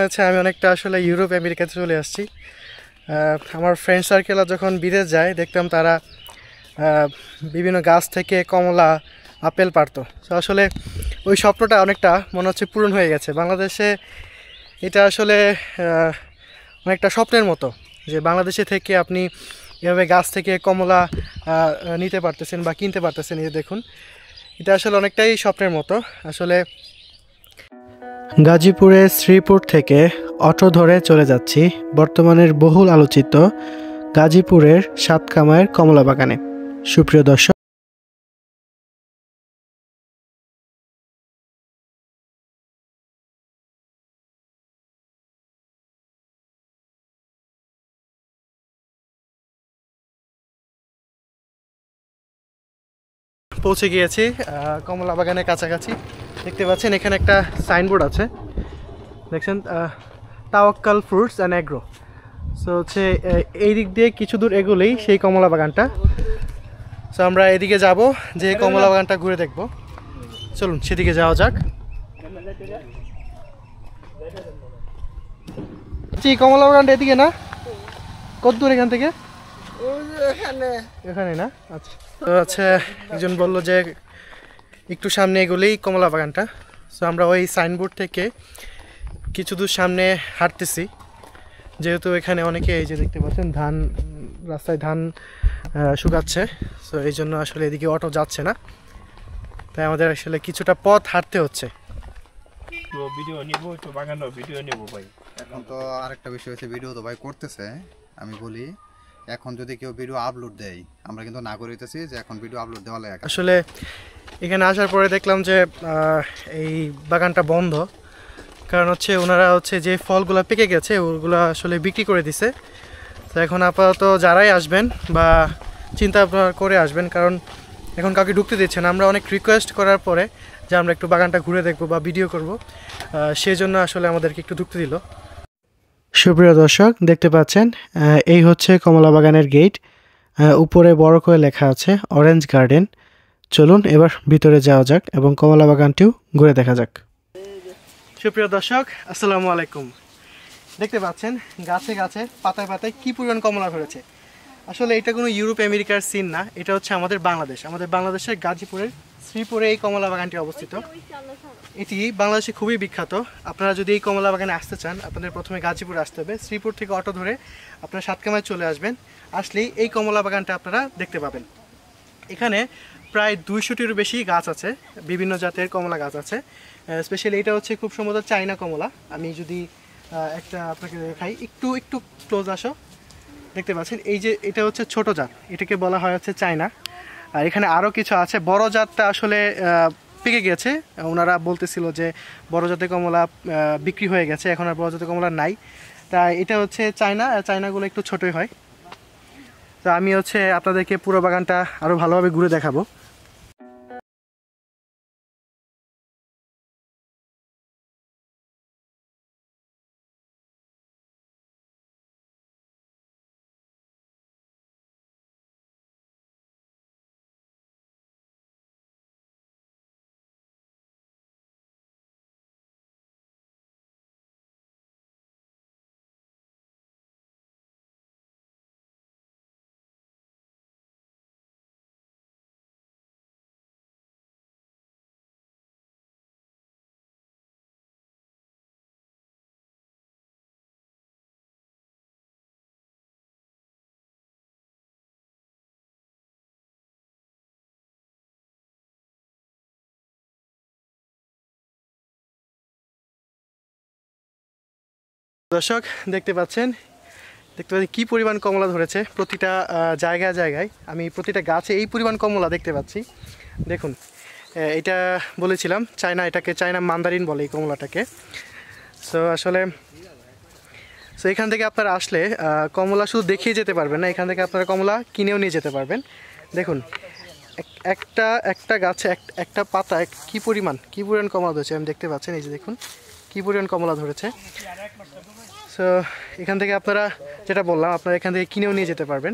আচ্ছা, আমি অনেকটা আসলে ইউরোপ আমেরিকাতে চলে আসছি। আমার ফ্রেন্ড সার্কেল যখন বিদেশ যায় দেখতাম তারা বিভিন্ন গাছ থেকে কমলা আপেল পারতো। তো আসলে ওই স্বপ্নটা অনেকটা মনে হচ্ছে পূরণ হয়ে গেছে বাংলাদেশে। এটা আসলে আহ, অনেকটা স্বপ্নের মতো যে বাংলাদেশে থেকে আপনি এভাবে গাছ থেকে কমলা নিতে পারতেছেন বা কিনতে পারতেছেন। এই যে দেখুন, এটা আসলে অনেকটাই স্বপ্নের মতো আসলে। গাজীপুরের শ্রীপুর থেকে অটো ধরে চলে যাচ্ছি বর্তমানের বহুল আলোচিত গাজীপুরের সাতকামাইয়ের কমলা বাগানে। সুপ্রিয় দর্শক, পৌঁছে গিয়েছি কমলা বাগানের কাছাকাছি। দেখতে পাচ্ছেন এখানে একটা সাইনবোর্ড আছে, দেখছেন, তাওয়াক্কাল ফ্রুটস অ্যান্ড অ্যাগ্রো। সো হচ্ছে এই দিক দিয়ে কিছু দূর এগোলেই সেই কমলা বাগানটা। সো আমরা এদিকে যাব, যে কমলা বাগানটা ঘুরে দেখব। চলুন সেদিকে যাওয়া যাক। এই কমলা বাগানটা এদিকে না? কত দূর এখান থেকে? এখানে না? আচ্ছা। তো আচ্ছা, একজন বললো যে একটু সামনে এগোলেই কমলা বাগানটা। সো আমরা ওই সাইনবোর্ড থেকে কিছু দূর সামনে হাঁটতেছি, যেহেতু এখানে অনেকে এই যে দেখতে পাচ্ছেন ধান, রাস্তায় ধান শুকাচ্ছে। সো এই জন্য আসলে এদিকে অটো যাচ্ছে না, তাই আমাদের আসলে কিছুটা পথ হাঁটতে হচ্ছে। ভিডিও নিব, তো বাগানো ভিডিও নিব ভাই। এখন তো আরেকটা বিষয় হচ্ছে, ভিডিও তো ভাই করতেছে। আমি বলি, এখন যদি কেউ ভিডিও আপলোড দেয়, আমরা কিন্তু না করে দিতেছি যে এখন ভিডিও আপলোড দেওয়া লাগে। আসলে এখানে আসার পরে দেখলাম যে এই বাগানটা বন্ধ, কারণ হচ্ছে ওনারা হচ্ছে যে ফলগুলো পেকে গেছে ওগুলো আসলে বিক্রি করে দিছে। তো এখন আপাতত যারাই আসবেন বা চিন্তা ভাবনা করে আসবেন, কারণ এখন কাউকে ঢুকতে দিচ্ছে না। আমরা অনেক রিকোয়েস্ট করার পরে যে আমরা একটু বাগানটা ঘুরে দেখবো বা ভিডিও করব, সেই জন্য আসলে আমাদেরকে একটু ঢুকতে দিল। সুপ্রিয় দর্শক, দেখতে পাচ্ছেন এই হচ্ছে কমলা বাগানের গেট। উপরে বড় করে লেখা আছে অরেঞ্জ গার্ডেন। চলুন এবার ভিতরে যাওয়া যাক এবং কমলা বাগানটিও ঘুরে দেখা যাক। সুপ্রিয় দর্শক, আসসালামু আলাইকুম। দেখতে পাচ্ছেন গাছে গাছে পাতায় পাতায় কি পরিমাণ কমলা ধরেছে। আসলে এটা কোনো ইউরোপ আমেরিকার সিন না, এটা হচ্ছে আমাদের বাংলাদেশ। আমাদের বাংলাদেশের গাজীপুরের শ্রীপুরে এই কমলা বাগানটি অবস্থিত। এটি বাংলাদেশে খুবই বিখ্যাত। আপনারা যদি এই কমলা বাগানে আসতে চান, আপনাদের প্রথমে গাজীপুরে আসতে হবে। শ্রীপুর থেকে অটো ধরে আপনারা সাতকামায় চলে আসবেন, আসলেই এই কমলা বাগানটা আপনারা দেখতে পাবেন। এখানে প্রায় 200টিরও বেশি গাছ আছে, বিভিন্ন জাতের কমলা গাছ আছে। স্পেশালি এটা হচ্ছে খুব সম্ভবত চাইনা কমলা। আমি যদি একটা আপনাকে দেখাই, একটু একটু ক্লোজ আসো। দেখতে পাচ্ছেন এই যে এটা হচ্ছে ছোট জাত, এটাকে বলা হয় হচ্ছে চায়না। আর এখানে আরও কিছু আছে। বড় জাতটা আসলে পেকে গেছে, ওনারা বলতেছিল যে বড় জাতের কমলা বিক্রি হয়ে গেছে, এখন আর বড় জাতের কমলা নাই। তাই এটা হচ্ছে চায়না, চায়নাগুলো একটু ছোটোই হয়। তো আমি হচ্ছে আপনাদেরকে পুরো বাগানটা আরও ভালোভাবে ঘুরে দেখাবো। দর্শক, দেখতে পাচ্ছেন কি পরিমাণ কমলা ধরেছে প্রতিটা জায়গায় জায়গায়। আমি প্রতিটা গাছে এই পরিমাণ কমলা দেখতে পাচ্ছি। দেখুন, এটা বলেছিলাম চায়না, এটাকে চায়না মান্দারিন বলে এই কমলাটাকে। সো আসলে এখান থেকে আপনারা আসলে কমলা শুধু দেখিয়ে যেতে পারবেন না, এখান থেকে আপনারা কমলা কিনেও নিয়ে যেতে পারবেন। দেখুন, একটা একটা গাছে একটা পাতায় কি পরিমাণ কমলা ধরেছে আমি দেখতে পাচ্ছেন। এই যে দেখুন কি পরিমাণ কমলা ধরেছে। সো এখান থেকে আপনারা, যেটা বললাম, আপনারা এখান থেকে কিনেও নিয়ে যেতে পারবেন।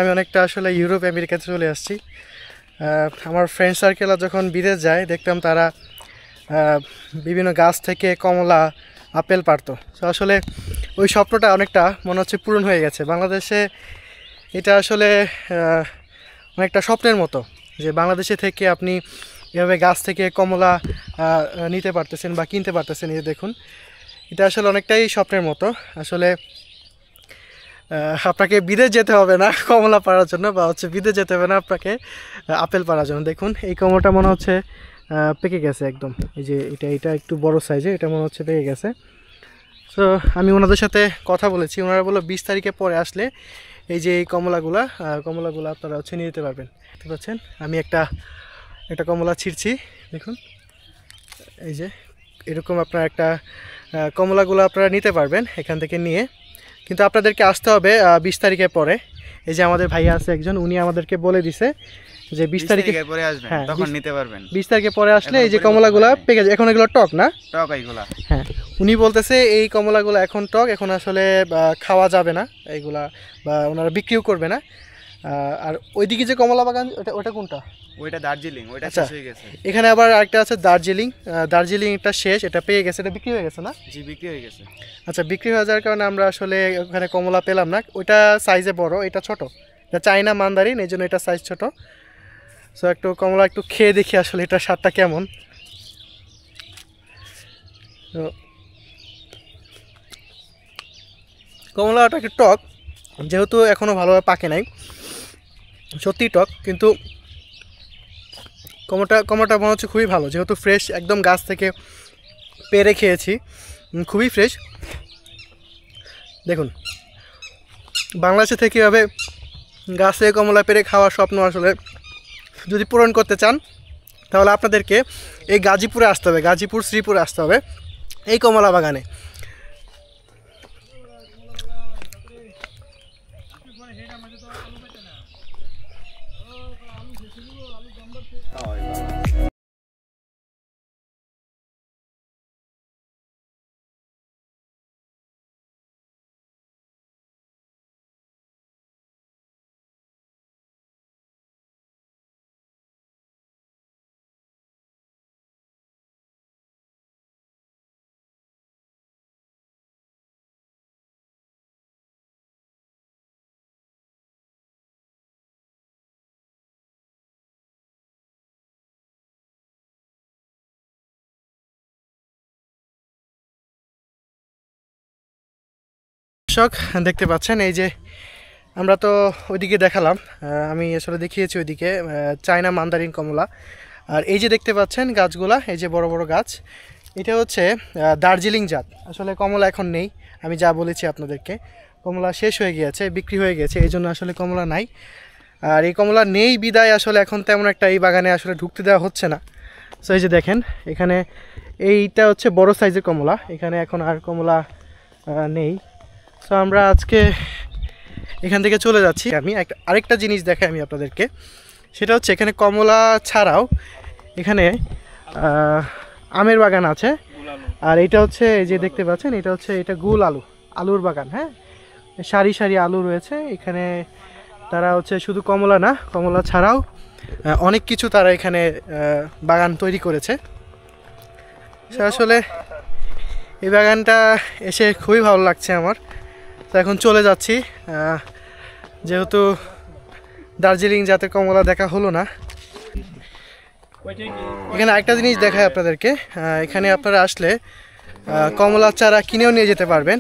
আমি অনেকটা আসলে ইউরোপ আমেরিকাতে চলে আসছি। আমার ফ্রেন্ড সার্কেলরা যখন বিদেশ যায় দেখতাম তারা বিভিন্ন গাছ থেকে কমলা আপেল পারতো। তো আসলে ওই স্বপ্নটা অনেকটা মনে হচ্ছে পূরণ হয়ে গেছে। বাংলাদেশে এটা আসলে অনেকটা স্বপ্নের মতো যে বাংলাদেশে থেকে আপনি এভাবে গাছ থেকে কমলা নিতে পারতেছেন বা কিনতে পারতেছেন। এই দেখুন, এটা আসলে অনেকটাই স্বপ্নের মতো। আসলে আপনাকে বিদেশ যেতে হবে না কমলা পাড়ার জন্য, বা হচ্ছে বিদেশ যেতে হবে না আপনাকে আপেল পাড়ার জন্য। দেখুন এই কমলাটা মনে হচ্ছে পেকে গেছে একদম। এই যে এটা একটু বড় সাইজে, এটা মনে হচ্ছে পেকে গেছে। তো আমি ওনাদের সাথে কথা বলেছি, ওনারা বললো 20 তারিখে পরে আসলে এই যে এই কমলাগুলো আপনারা হচ্ছে নিয়ে যেতে পারবেন। দেখতে পাচ্ছেন আমি একটা কমলা ছিঁড়ছি, দেখুন এই যে এরকম আপনার একটা কমলাগুলো আপনারা নিতে পারবেন এখান থেকে নিয়ে। কিন্তু আপনাদেরকে আসতে হবে 20 তারিখের পরে। এই যে আমাদের ভাইয়া আছে একজন, উনি আমাদেরকে বলে দিছে যে 20 তারিখে পরে আসবেন, হ্যাঁ, তখন নিতে পারবেন। 20 তারিখে পরে আসলে এই যে কমলাগুলো পেকে যায়। এখন এগুলো টক না? টক এইগুলা। হ্যাঁ, উনি বলতেছে এই কমলাগুলো এখন টক, এখন আসলে খাওয়া যাবে না এইগুলা, বা ওনারা বিক্রিও করবে না। আর ওইদিকে যে কমলা বাগান ওটা কোনটা? ওইটা দার্জিলিং, ওইটা আচ্ছা, শেষ হয়ে গেছে। এখানে আবার আরেকটা আছে দার্জিলিংটা শেষ, এটা পেয়ে গেছে, এটা বিক্রি হয়ে গেছে না? জি, বিক্রি হয়ে গেছে। আচ্ছা, বিক্রি হয়ে যাওয়ার কারণে আমরা আসলে ওখানে কমলা পেলাম না। ওইটা সাইজে বড়, এটা ছোট, এটা চাইনা মান্দারিন, এই জন্য এটা সাইজ ছোট। সো একটু কমলা একটু খেয়ে দেখি আসলে এটা স্বাদটা কেমন। তো কমলাটা একটু টক, যেহেতু এখনও ভালোভাবে পাকে নাই, সত্যিই টক। কিন্তু কমলাটা মনে হচ্ছে খুবই ভালো, যেহেতু ফ্রেশ একদম গাছ থেকে পেরে খেয়েছি, খুবই ফ্রেশ। দেখুন বাংলাদেশে থেকে এভাবে গাছে কমলা পেরে খাওয়ার স্বপ্ন আসলে যদি পূরণ করতে চান তাহলে আপনাদেরকে এই গাজীপুরে আসতে হবে, গাজীপুর শ্রীপুরে আসতে হবে এই কমলা বাগানে। দর্শক দেখতে পাচ্ছেন এই যে আমরা তো ওইদিকে দেখালাম, আমি আসলে দেখিয়েছি ওইদিকে চায়না মান্দারিন কমলা। আর এই যে দেখতে পাচ্ছেন গাছগুলা, এই যে বড় বড় গাছ, এটা হচ্ছে দার্জিলিং জাত। আসলে কমলা এখন নেই, আমি যা বলেছি আপনাদেরকে, কমলা শেষ হয়ে গিয়েছে, বিক্রি হয়ে গেছে, এই জন্য আসলে কমলা নাই। আর এই কমলা নেই বিদায় আসলে এখন তেমন একটা এই বাগানে আসলে ঢুকতে দেওয়া হচ্ছে না। সো এই যে দেখেন এখানে এইটা হচ্ছে বড় সাইজের কমলা, এখানে এখন আর কমলা নেই। সো আমরা আজকে এখান থেকে চলে যাচ্ছি। আমি আরেকটা জিনিস দেখাই আমি আপনাদেরকে, সেটা হচ্ছে এখানে কমলা ছাড়াও এখানে আমের বাগান আছে। আর এটা হচ্ছে এই যে দেখতে পাচ্ছেন, এটা গুল আলুর বাগান। হ্যাঁ, সারি সারি আলু রয়েছে এখানে। তারা হচ্ছে শুধু কমলা না, কমলা ছাড়াও অনেক কিছু তারা এখানে বাগান তৈরি করেছে। আসলে এই বাগানটা এসে খুবই ভালো লাগছে আমার। তো এখন চলে যাচ্ছি, যেহেতু দার্জিলিং জাতের কমলা দেখা হলো না। এখানে আরেকটা জিনিস দেখায় আপনাদেরকে, এখানে আপনারা আসলে কমলা চারা কিনেও নিয়ে যেতে পারবেন।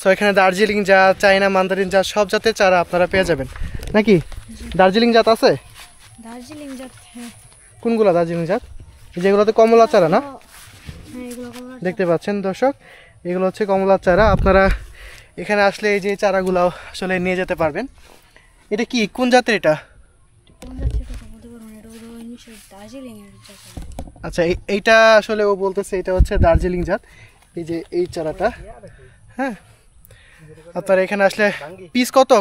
সো এখানে দার্জিলিং জাত, চায়না মান্দারিন জাত, সব জাতের চারা আপনারা পেয়ে যাবেন। নাকি দার্জিলিং জাত আছে? দার্জিলিং জাত, হ্যাঁ। কোনগুলো দার্জিলিং জাত? যেগুলোতে কমলা চারা না? হ্যাঁ, এগুলো কমলা। দেখতে পাচ্ছেন দর্শক, এগুলো হচ্ছে কমলার চারা। আপনারা এখানে আসলে এই যে চারাগুলো আসলে নিয়ে যেতে পারবেন। এটা কি কোন জাতের এটা? কোন জাত সেটা তো বলতে পারবো না, এটা হলো নিশ্চয়ই দার্জিলিং এর জাত। আচ্ছা, এইটা আসলে ও বলতেছে এটা হচ্ছে দার্জিলিং জাত। এই যে এই চারাটা, হ্যাঁ। আপনারা এখানে আসলে পিস কত,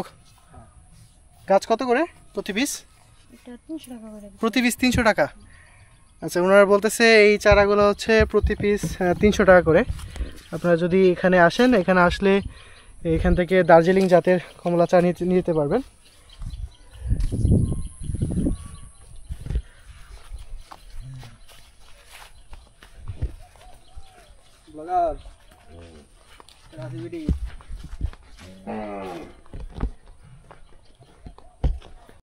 গাছ কত করে প্রতি পিস? এটা 300 টাকা করে। প্রতি পিস 300 টাকা? আচ্ছা, ওনারা বলতেছে এই চারাগুলো হচ্ছে প্রতি পিস 300 টাকা করে। আপনারা যদি এখানে আসেন, এখানে আসলে এখান থেকে দার্জিলিং জাতের কমলা চা নিয়ে যেতে পারবেন। ব্লগার রাজীবিডি